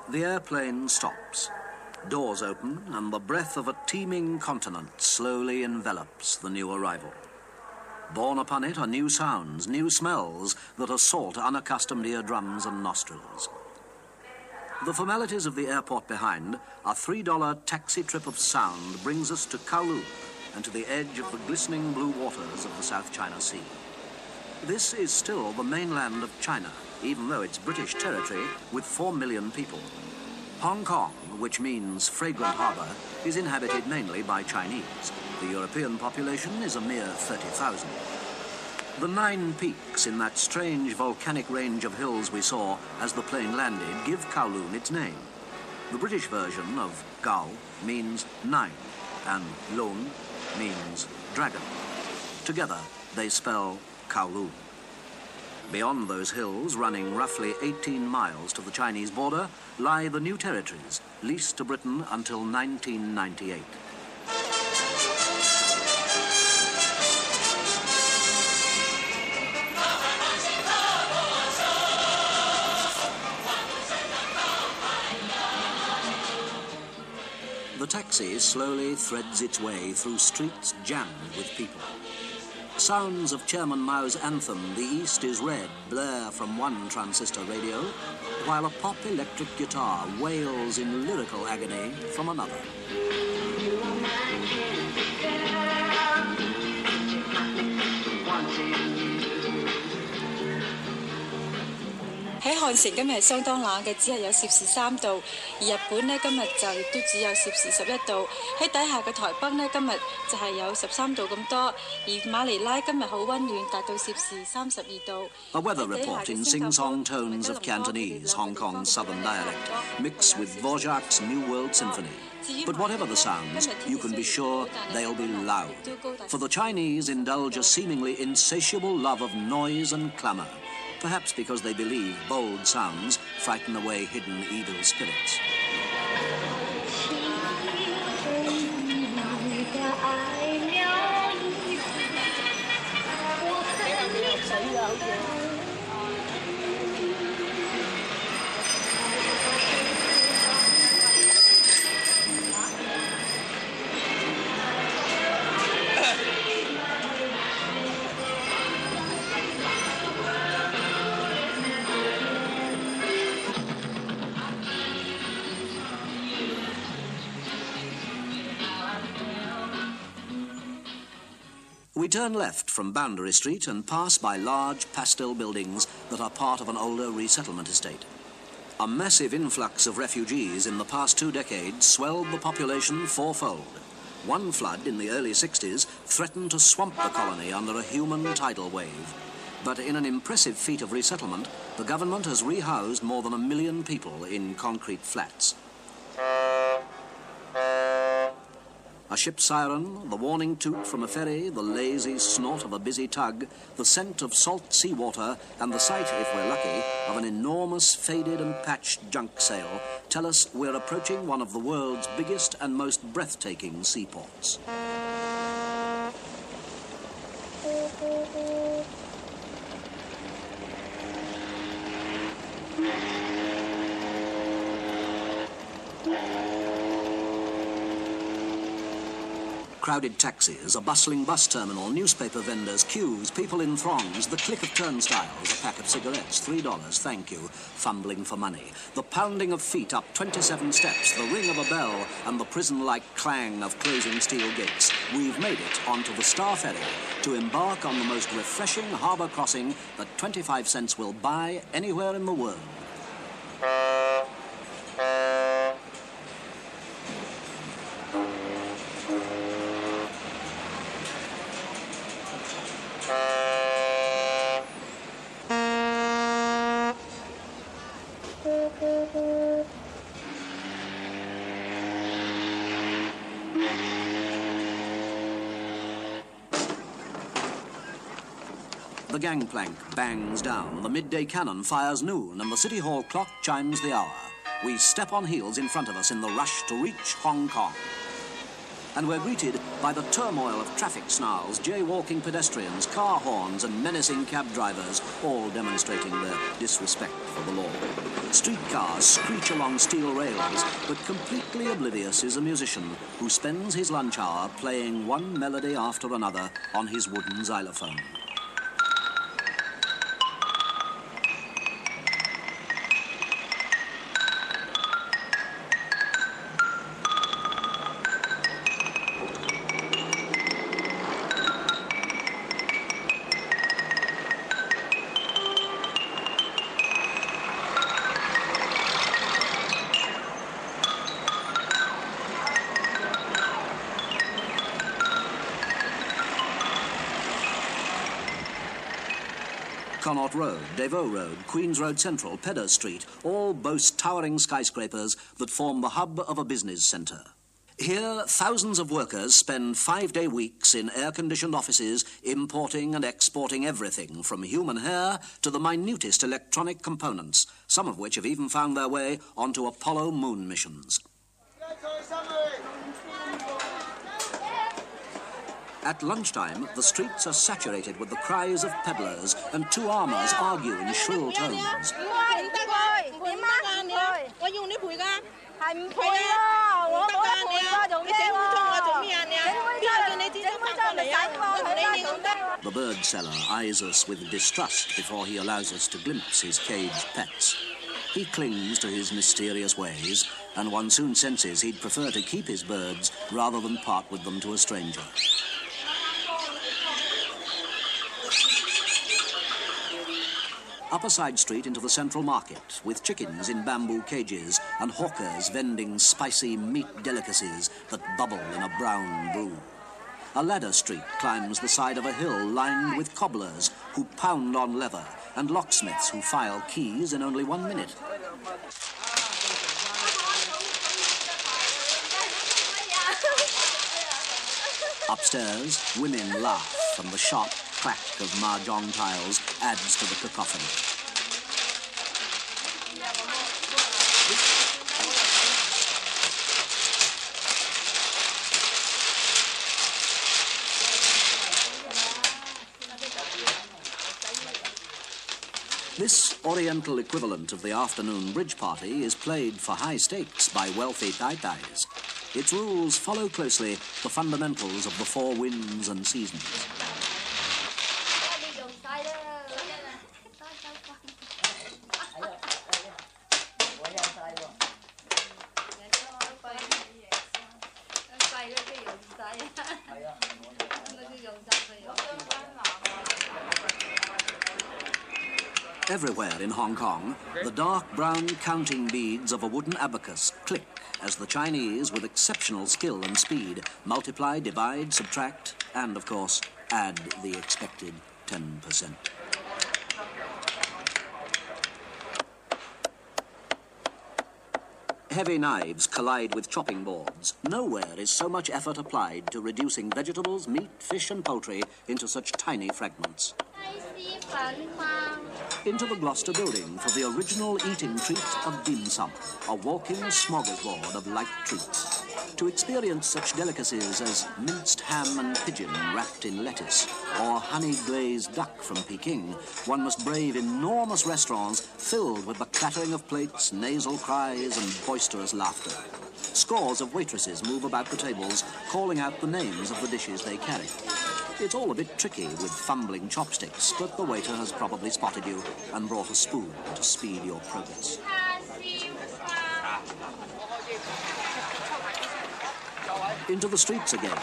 The airplane stops. Doors open, and the breath of a teeming continent slowly envelops the new arrival. Borne upon it are new sounds, new smells that assault unaccustomed eardrums and nostrils. The formalities of the airport behind, a $3 taxi trip of sound brings us to Kowloon and to the edge of the glistening blue waters of the South China Sea. This is still the mainland of China, even though it's British territory with 4 million people. Hong Kong, which means fragrant harbour, is inhabited mainly by Chinese. The European population is a mere 30,000. The 9 peaks in that strange volcanic range of hills we saw as the plane landed give Kowloon its name. The British version of Gao means 9, and Lun means dragon. Together, they spell Kowloon. Beyond those hills, running roughly 18 miles to the Chinese border, lie the new territories, leased to Britain until 1998. The taxi slowly threads its way through streets jammed with people. Sounds of Chairman Mao's anthem, "The East is Red," blare from one transistor radio, while a pop electric guitar wails in lyrical agony from another. 喺漢城今日係相當冷嘅，只係有攝氏3度；而日本呢，今日就亦都只有攝氏11度。喺底下嘅台北呢，今日就係有13度咁多；而馬尼拉今日好溫暖，達到攝氏32度。A weather report in sing-song tones of Cantonese, Hong Kong's southern dialect, mixed with Dvorak's New World Symphony. But whatever the sounds, you can be sure they'll be loud. For the Chinese indulge a seemingly insatiable love of noise and clamour. Perhaps because they believe bold sounds frighten away hidden evil spirits. We turn left from Boundary Street and pass by large pastel buildings that are part of an older resettlement estate. A massive influx of refugees in the past 2 decades swelled the population fourfold. One flood in the early 60s threatened to swamp the colony under a human tidal wave. But in an impressive feat of resettlement, the government has rehoused more than 1 million people in concrete flats. A ship's siren, the warning toot from a ferry, the lazy snort of a busy tug, the scent of salt seawater, and the sight, if we're lucky, of an enormous faded and patched junk sail tell us we're approaching one of the world's biggest and most breathtaking seaports. Crowded taxis, a bustling bus terminal, newspaper vendors, queues, people in throngs, the click of turnstiles, a pack of cigarettes, $3, thank you, fumbling for money, the pounding of feet up 27 steps, the ring of a bell, and the prison-like clang of closing steel gates. We've made it onto the Star Ferry to embark on the most refreshing harbour crossing that 25 cents will buy anywhere in the world. The gangplank bangs down, the midday cannon fires noon, and the City Hall clock chimes the hour. We step on heels in front of us in the rush to reach Hong Kong. and we're greeted by the turmoil of traffic snarls, jaywalking pedestrians, car horns and menacing cab drivers, all demonstrating their disrespect for the law. Streetcars screech along steel rails, but completely oblivious is a musician who spends his lunch hour playing one melody after another on his wooden xylophone. Connaught Road, Devoe Road, Queen's Road Central, Pedder Street, all boast towering skyscrapers that form the hub of a business centre. Here, thousands of workers spend 5-day weeks in air-conditioned offices importing and exporting everything from human hair to the minutest electronic components, some of which have even found their way onto Apollo moon missions. At lunchtime, the streets are saturated with the cries of peddlers, and two armours argue in shrill tones. The bird seller eyes us with distrust before he allows us to glimpse his caged pets. He clings to his mysterious ways, and one soon senses he'd prefer to keep his birds rather than part with them to a stranger. Up a side street into the central market, with chickens in bamboo cages and hawkers vending spicy meat delicacies that bubble in a brown brew. A ladder street climbs the side of a hill lined with cobblers who pound on leather and locksmiths who file keys in only 1 minute. Upstairs, women laugh and the sharp crack of mahjong tiles adds to the cacophony. This oriental equivalent of the afternoon bridge party is played for high stakes by wealthy tai-tais. Its rules follow closely the fundamentals of the four winds and seasons. Everywhere in Hong Kong, the dark brown counting beads of a wooden abacus click as the Chinese, with exceptional skill and speed, multiply, divide, subtract, and, of course, add the expected 10%. Heavy knives collide with chopping boards. Nowhere is so much effort applied to reducing vegetables, meat, fish and poultry into such tiny fragments. Into the Gloucester building for the original eating treat of dim sum, a walking smorgasbord of light treats. To experience such delicacies as minced ham and pigeon wrapped in lettuce, or honey-glazed duck from Peking, one must brave enormous restaurants filled with the clattering of plates, nasal cries and boisterous laughter. Scores of waitresses move about the tables, calling out the names of the dishes they carry. It's all a bit tricky with fumbling chopsticks, but the waiter has probably spotted you and brought a spoon to speed your progress. Into the streets again.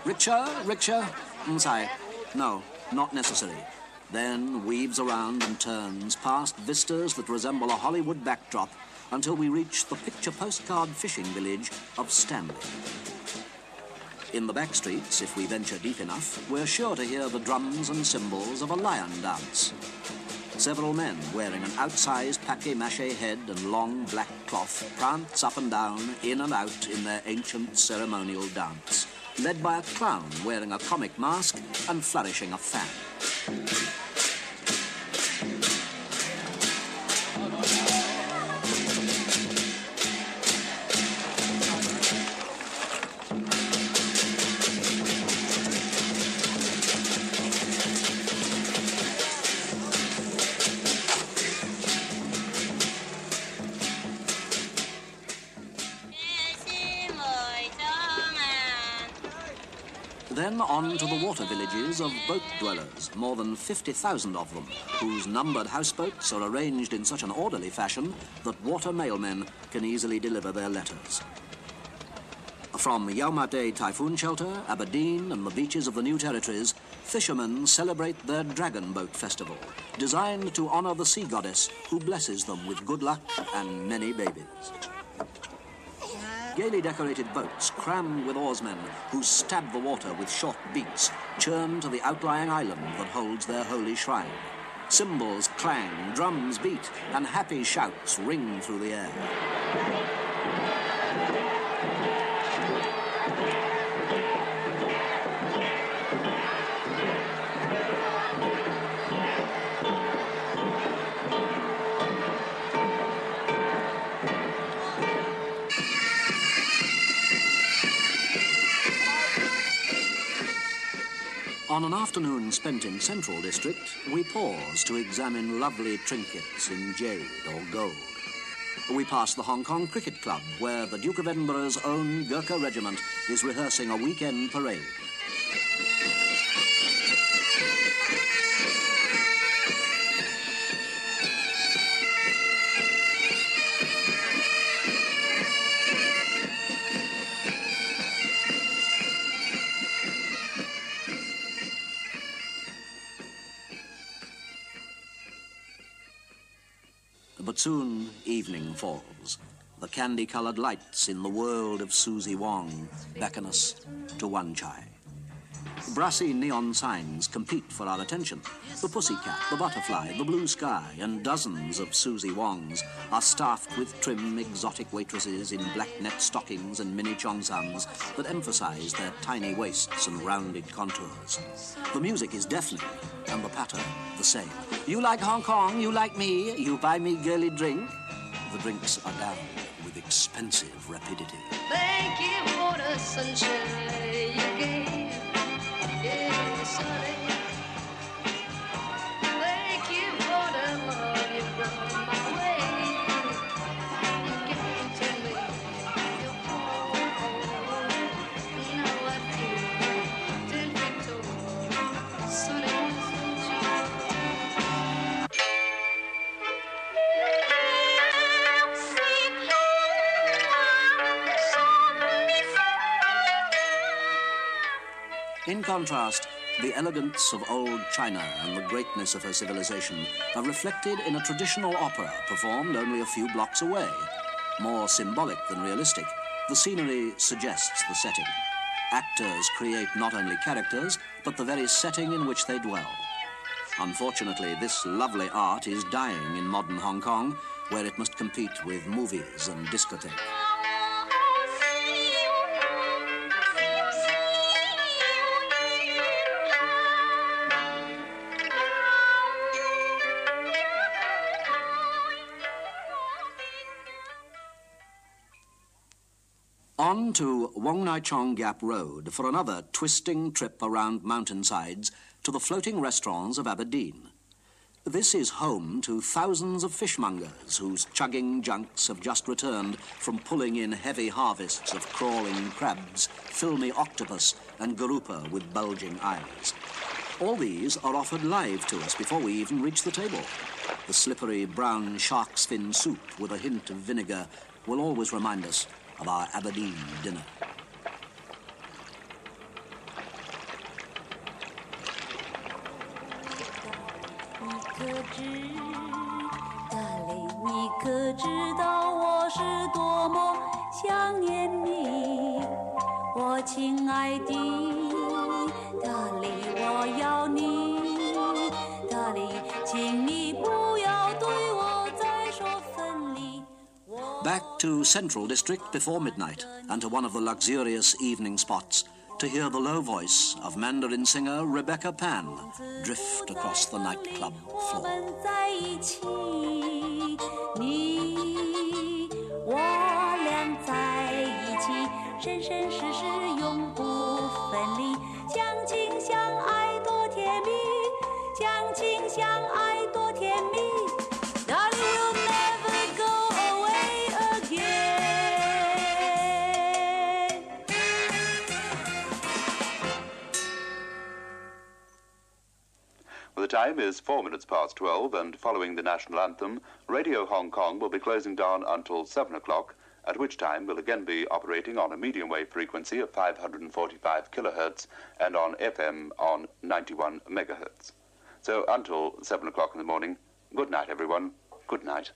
Rickshaw, rickshaw, inside. No, not necessary. Then weaves around and turns past vistas that resemble a Hollywood backdrop until we reach the picture postcard fishing village of Stanley. In the back streets, if we venture deep enough, we're sure to hear the drums and cymbals of a lion dance. Several men wearing an outsized papier-mâché head and long black cloth prance up and down, in and out in their ancient ceremonial dance, led by a clown wearing a comic mask and flourishing a fan. Then on to the water villages of boat dwellers, more than 50,000 of them, whose numbered houseboats are arranged in such an orderly fashion that water mailmen can easily deliver their letters. From Yau Ma Tei Typhoon Shelter, Aberdeen and the beaches of the New Territories, fishermen celebrate their Dragon Boat Festival, designed to honor the sea goddess who blesses them with good luck and many babies. Gaily decorated boats crammed with oarsmen who stab the water with short beaks churn to the outlying island that holds their holy shrine. Cymbals clang, drums beat, and happy shouts ring through the air. On an afternoon spent in Central District, we pause to examine lovely trinkets in jade or gold. We pass the Hong Kong Cricket Club, where the Duke of Edinburgh's own Gurkha regiment is rehearsing a weekend parade. But soon evening falls. The candy-coloured lights in the world of Susie Wong beckon us to Wan Chai. Brassy neon signs compete for our attention. The pussycat, the butterfly, the blue sky, and dozens of Susie Wongs are staffed with trim, exotic waitresses in black net stockings and mini cheongsams that emphasize their tiny waists and rounded contours. The music is deafening, and the patter the same. You like Hong Kong, you like me, you buy me girly drink. The drinks are down with expensive rapidity. Thank you for the sunshine you gave. Yeah, sunny. Thank you for the love you brought my way. You gave to me your heart. Now I feel 10 feet tall. Sunny, In contrast, the elegance of old China and the greatness of her civilization are reflected in a traditional opera performed only a few blocks away. More symbolic than realistic, the scenery suggests the setting. Actors create not only characters, but the very setting in which they dwell. Unfortunately, this lovely art is dying in modern Hong Kong, where it must compete with movies and discotheques. On to Wong Nai Chong Gap Road for another twisting trip around mountainsides to the floating restaurants of Aberdeen. This is home to thousands of fishmongers whose chugging junks have just returned from pulling in heavy harvests of crawling crabs, filmy octopus and garupa with bulging eyes. All these are offered live to us before we even reach the table. The slippery brown shark's fin soup with a hint of vinegar will always remind us of our Aberdeen dinner. Back to Central District before midnight and to one of the luxurious evening spots to hear the low voice of Mandarin singer Rebecca Pan drift across the nightclub floor. time is 4 minutes past 12, and following the national anthem, Radio Hong Kong will be closing down until 7 o'clock, at which time we'll again be operating on a medium wave frequency of 545 kilohertz and on FM on 91 megahertz. So until 7 o'clock in the morning, good night, everyone. Good night.